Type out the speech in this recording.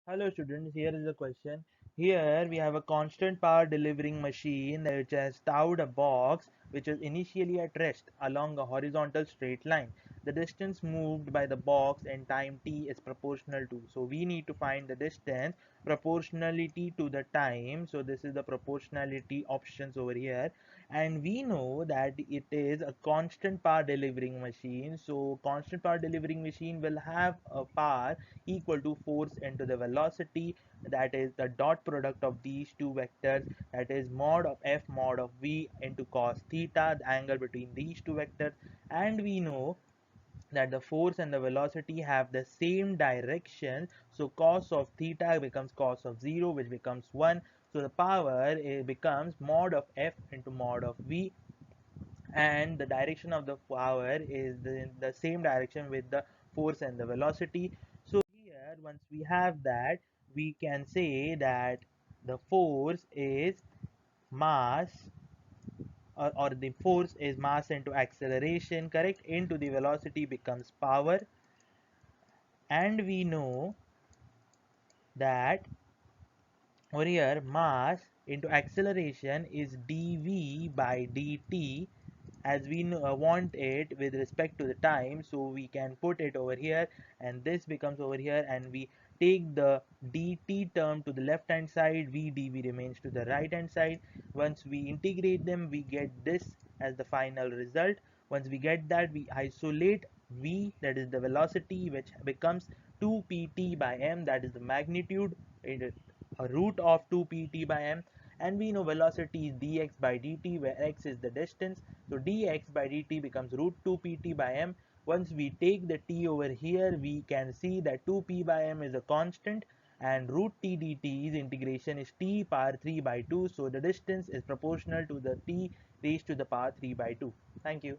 Hello students, here is the question. Here we have a constant power delivering machine which has towed a box which is initially at rest along a horizontal straight line. The distance moved by the box in time t is proportional to. So we need to find the distance proportionality to the time. So this is the proportionality options over here. And we know that it is a constant power delivering machine. So constant power delivering machine will have a power equal to force into the velocity, that is the dot product of these two vectors, that is mod of f mod of v into cos theta, the angle between these two vectors. And we know that the force and the velocity have the same direction, so cos of theta becomes cos of 0, which becomes 1. So the power becomes mod of f into mod of v, and the direction of the power is the same direction with the force and the velocity. So here once we have that, we can say that the force is mass, or the force is mass into acceleration, correct, into the velocity becomes power. And we know that over here mass into acceleration is dv by dt, as we want it with respect to the time, so we can put it over here, and this becomes over here, and we take the dt term to the left hand side, v dv remains to the right hand side. Once we integrate them, we get this as the final result. Once we get that, we isolate v, that is the velocity, which becomes 2 pt by m, that is the magnitude, a root of 2 pt by m. And we know velocity is dx by dt, where x is the distance, so dx by dt becomes root 2 pt by m. Once we take the t over here, we can see that 2p by m is a constant, and root t dt's integration is t power 3 by 2, so the distance is proportional to the t raised to the power 3 by 2. Thank you.